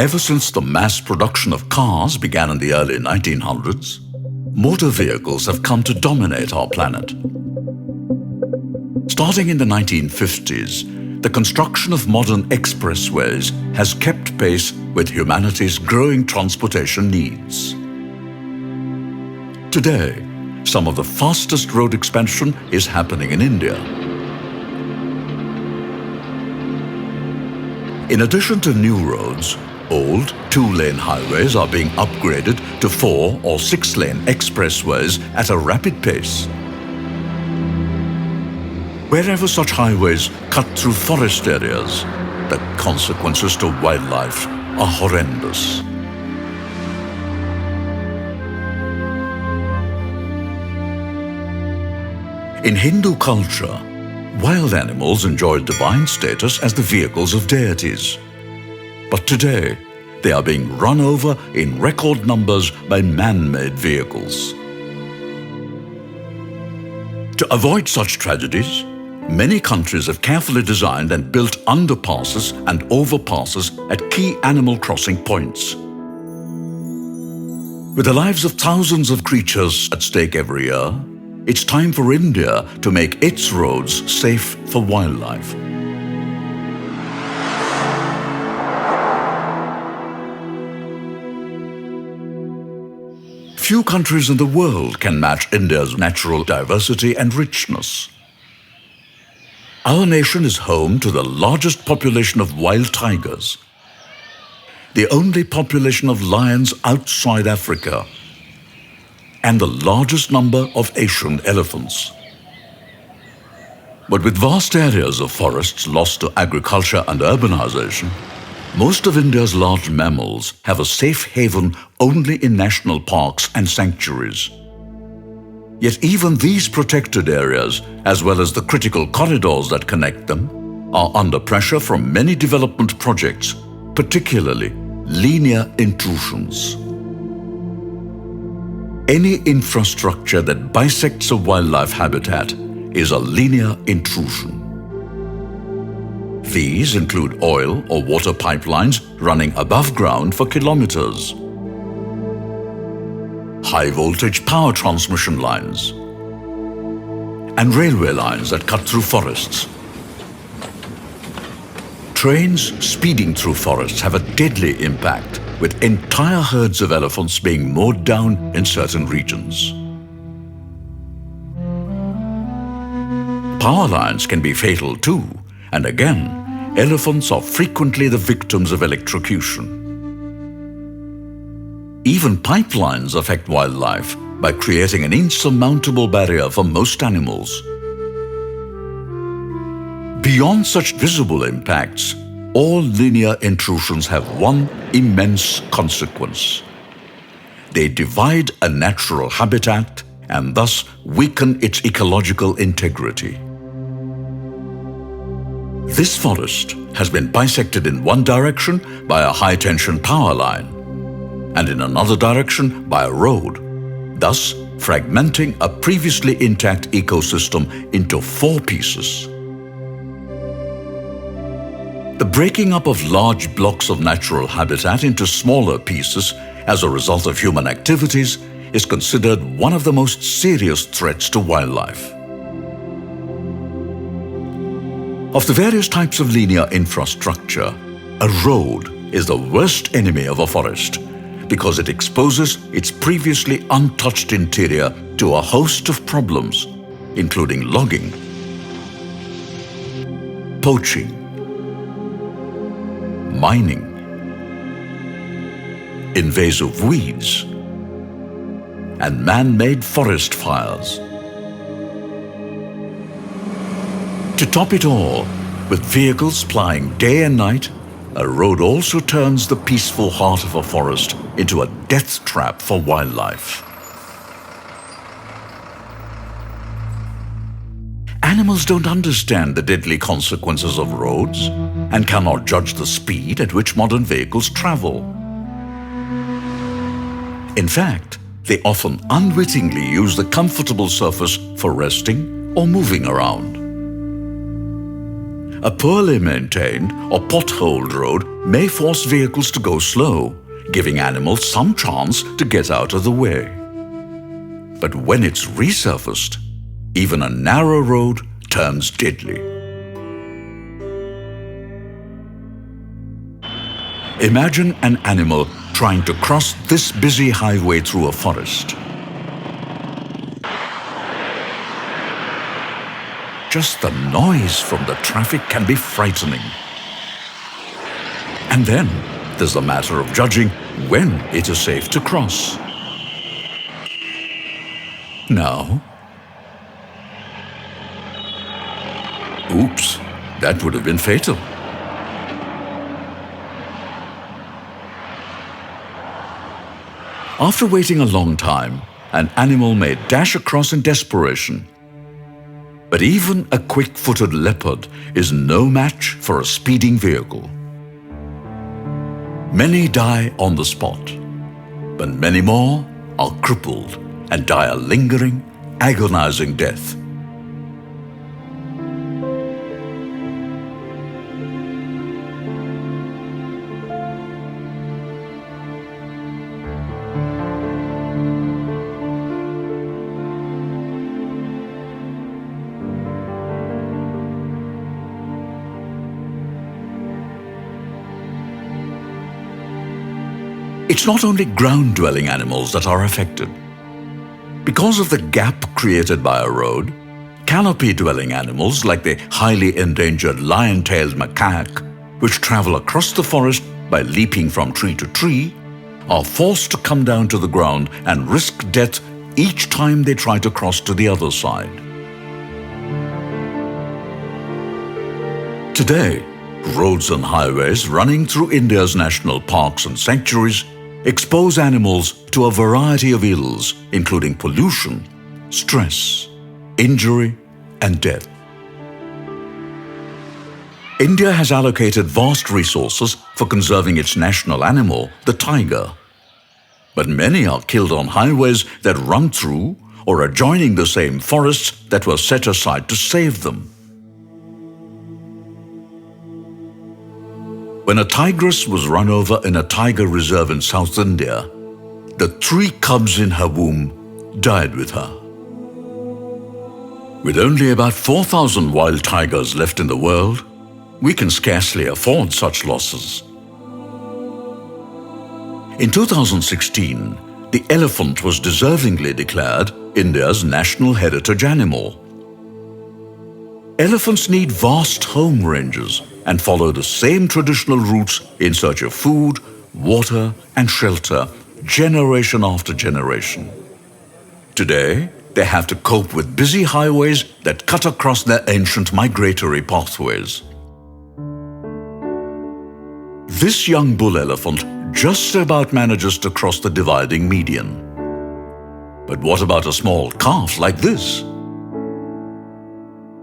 Ever since the mass production of cars began in the early 1900s, motor vehicles have come to dominate our planet. Starting in the 1950s, the construction of modern expressways has kept pace with humanity's growing transportation needs. Today, some of the fastest road expansion is happening in India. In addition to new roads, old 2-lane highways are being upgraded to 4- or 6-lane expressways at a rapid pace. Wherever such highways cut through forest areas, the consequences to wildlife are horrendous. In Hindu culture, wild animals enjoyed divine status as the vehicles of deities. But today, they are being run over in record numbers by man-made vehicles. To avoid such tragedies, many countries have carefully designed and built underpasses and overpasses at key animal crossing points. With the lives of thousands of creatures at stake every year, it's time for India to make its roads safe for wildlife. Few countries in the world can match India's natural diversity and richness. Our nation is home to the largest population of wild tigers, the only population of lions outside Africa, and the largest number of Asian elephants. But with vast areas of forests lost to agriculture and urbanization, most of India's large mammals have a safe haven only in national parks and sanctuaries. Yet even these protected areas, as well as the critical corridors that connect them, are under pressure from many development projects, particularly linear intrusions. Any infrastructure that bisects a wildlife habitat is a linear intrusion. These include oil or water pipelines running above ground for kilometers, high-voltage power transmission lines, and railway lines that cut through forests. Trains speeding through forests have a deadly impact, with entire herds of elephants being mowed down in certain regions. Power lines can be fatal too, and again, elephants are frequently the victims of electrocution. Even pipelines affect wildlife by creating an insurmountable barrier for most animals. Beyond such visible impacts, all linear intrusions have one immense consequence. They divide a natural habitat and thus weaken its ecological integrity. This forest has been bisected in one direction by a high-tension power line and in another direction by a road, thus fragmenting a previously intact ecosystem into 4 pieces. The breaking up of large blocks of natural habitat into smaller pieces as a result of human activities is considered one of the most serious threats to wildlife. Of the various types of linear infrastructure, a road is the worst enemy of a forest because it exposes its previously untouched interior to a host of problems, including logging, poaching, mining, invasive weeds, and man-made forest fires. To top it all, with vehicles plying day and night, a road also turns the peaceful heart of a forest into a death trap for wildlife. Animals don't understand the deadly consequences of roads and cannot judge the speed at which modern vehicles travel. In fact, they often unwittingly use the comfortable surface for resting or moving around. A poorly maintained or potholed road may force vehicles to go slow, giving animals some chance to get out of the way. But when it's resurfaced, even a narrow road turns deadly. Imagine an animal trying to cross this busy highway through a forest. Just the noise from the traffic can be frightening. And then there's the matter of judging when it is safe to cross. Now, oops, that would have been fatal. After waiting a long time, an animal may dash across in desperation. But even a quick-footed leopard is no match for a speeding vehicle. Many die on the spot, but many more are crippled and die a lingering, agonizing death. It's not only ground-dwelling animals that are affected. Because of the gap created by a road, canopy-dwelling animals like the highly endangered lion-tailed macaque, which travel across the forest by leaping from tree to tree, are forced to come down to the ground and risk death each time they try to cross to the other side. Today, roads and highways running through India's national parks and sanctuaries expose animals to a variety of ills, including pollution, stress, injury, and death. India has allocated vast resources for conserving its national animal, the tiger. But many are killed on highways that run through or adjoining the same forests that were set aside to save them. When a tigress was run over in a tiger reserve in South India, the 3 cubs in her womb died with her. With only about 4,000 wild tigers left in the world, we can scarcely afford such losses. In 2016, the elephant was deservingly declared India's national heritage animal. Elephants need vast home ranges and follow the same traditional routes in search of food, water, and shelter generation after generation. Today, they have to cope with busy highways that cut across their ancient migratory pathways. This young bull elephant just about manages to cross the dividing median. But what about a small calf like this?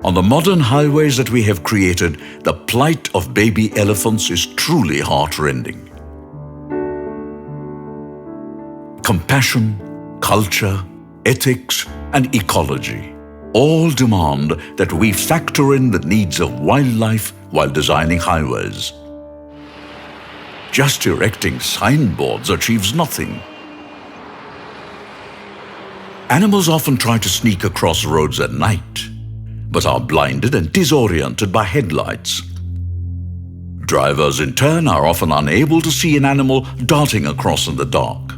On the modern highways that we have created, the plight of baby elephants is truly heartrending. Compassion, culture, ethics, and ecology all demand that we factor in the needs of wildlife while designing highways. Just erecting signboards achieves nothing. Animals often try to sneak across roads at night, but are blinded and disoriented by headlights. Drivers, in turn, are often unable to see an animal darting across in the dark.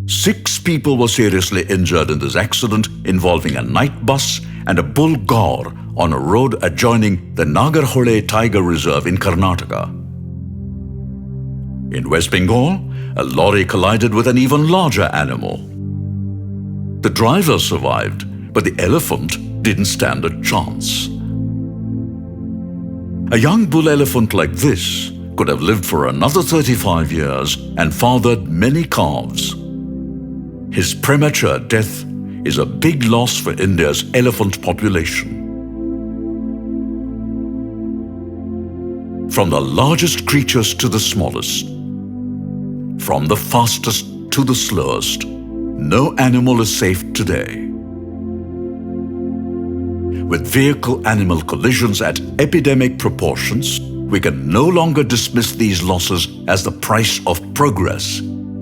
6 people were seriously injured in this accident involving a night bus and a bull gaur on a road adjoining the Nagarhole Tiger Reserve in Karnataka. In West Bengal, a lorry collided with an even larger animal. The driver survived, but the elephant didn't stand a chance. A young bull elephant like this could have lived for another 35 years and fathered many calves. His premature death is a big loss for India's elephant population. From the largest creatures to the smallest, from the fastest to the slowest, no animal is safe today. with vehicle-animal collisions at epidemic proportions, we can no longer dismiss these losses as the price of progress,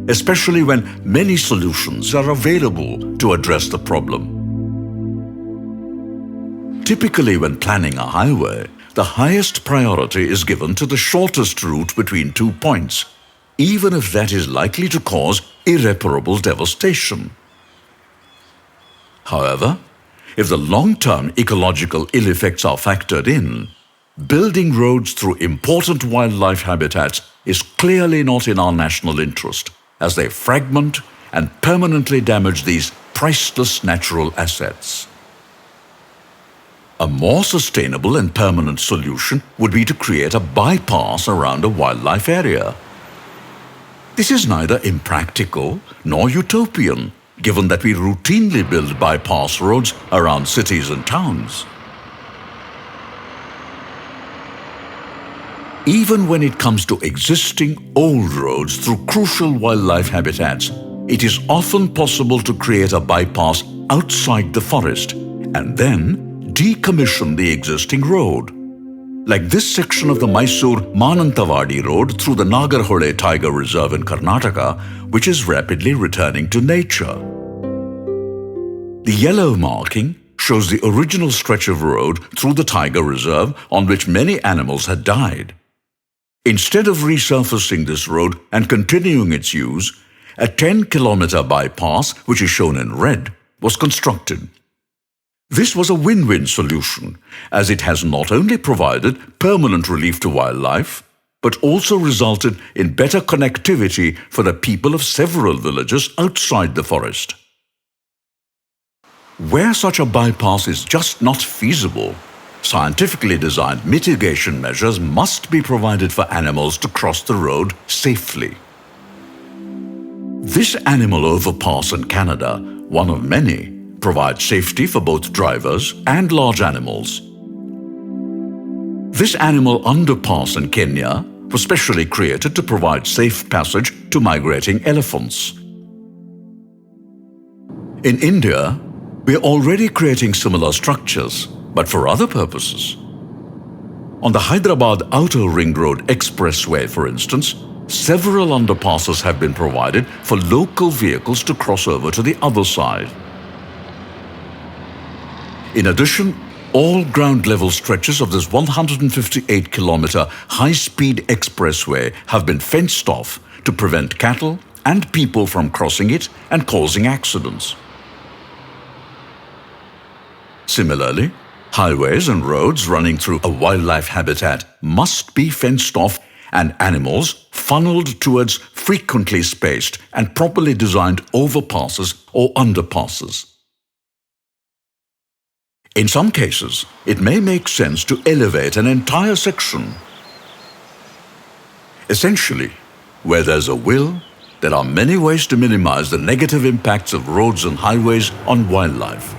especially when many solutions are available to address the problem. Typically, when planning a highway, the highest priority is given to the shortest route between 2 points, even if that is likely to cause irreparable devastation. However, if the long-term ecological ill effects are factored in, building roads through important wildlife habitats is clearly not in our national interest, as they fragment and permanently damage these priceless natural assets. A more sustainable and permanent solution would be to create a bypass around a wildlife area. This is neither impractical nor utopian, given that we routinely build bypass roads around cities and towns. Even when it comes to existing old roads through crucial wildlife habitats, it is often possible to create a bypass outside the forest and then decommission the existing road. Like this section of the Mysore-Manantawadi road through the Nagarhole Tiger Reserve in Karnataka, which is rapidly returning to nature. The yellow marking shows the original stretch of road through the Tiger Reserve on which many animals had died. Instead of resurfacing this road and continuing its use, a 10-kilometer bypass, which is shown in red, was constructed. This was a win-win solution, as it has not only provided permanent relief to wildlife, but also resulted in better connectivity for the people of several villages outside the forest. Where such a bypass is just not feasible, scientifically designed mitigation measures must be provided for animals to cross the road safely. This animal overpass in Canada, one of many, provides safety for both drivers and large animals. This animal underpass in Kenya was specially created to provide safe passage to migrating elephants. In India, we are already creating similar structures, but for other purposes. On the Hyderabad Outer Ring Road Expressway, for instance, several underpasses have been provided for local vehicles to cross over to the other side. In addition, all ground-level stretches of this 158-kilometer high-speed expressway have been fenced off to prevent cattle and people from crossing it and causing accidents. Similarly, highways and roads running through a wildlife habitat must be fenced off and animals funneled towards frequently spaced and properly designed overpasses or underpasses. In some cases, it may make sense to elevate an entire section. Essentially, where there's a will, there are many ways to minimize the negative impacts of roads and highways on wildlife.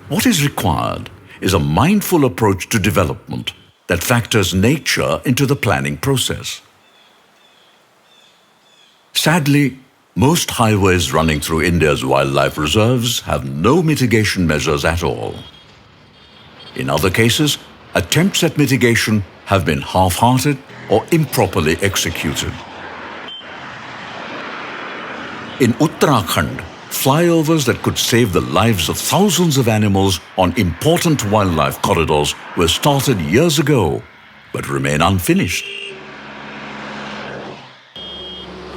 What is required is a mindful approach to development that factors nature into the planning process. Sadly, most highways running through India's wildlife reserves have no mitigation measures at all. In other cases, attempts at mitigation have been half-hearted or improperly executed. In Uttarakhand, flyovers that could save the lives of thousands of animals on important wildlife corridors were started years ago, but remain unfinished.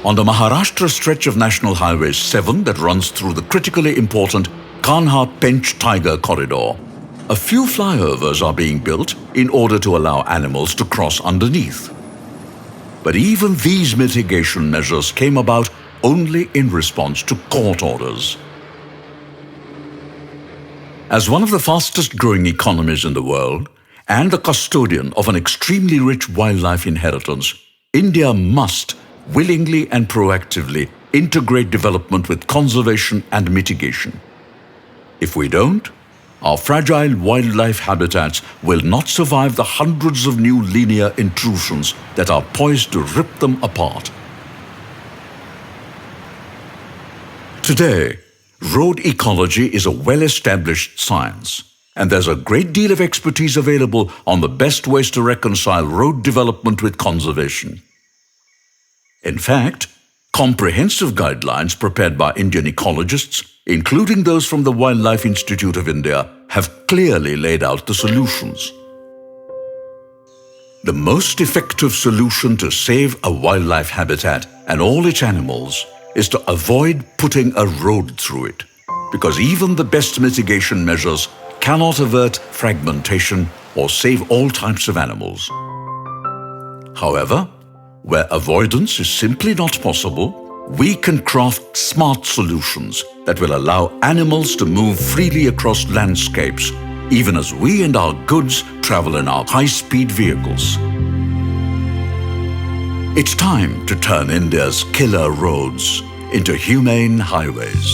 On the stretch of National Highway 7 that runs through the critically important Kanha-Pench Tiger Corridor, a few flyovers are being built in order to allow animals to cross underneath. But even these mitigation measures came about only in response to court orders. As one of the fastest growing economies in the world and the custodian of an extremely rich wildlife inheritance, India must willingly and proactively integrate development with conservation and mitigation. If we don't, our fragile wildlife habitats will not survive the hundreds of new linear intrusions that are poised to rip them apart. Today, Road ecology is a well-established science, and there's a great deal of expertise available on the best ways to reconcile road development with conservation. In fact, comprehensive guidelines prepared by Indian ecologists, including those from the Wildlife Institute of India, have clearly laid out the solutions. The most effective solution to save a wildlife habitat and all its animals is to avoid putting a road through it, because even the best mitigation measures cannot avert fragmentation or save all types of animals. However, where avoidance is simply not possible, we can craft smart solutions that will allow animals to move freely across landscapes, even as we and our goods travel in our high-speed vehicles. It's time to turn India's killer roads into humane highways.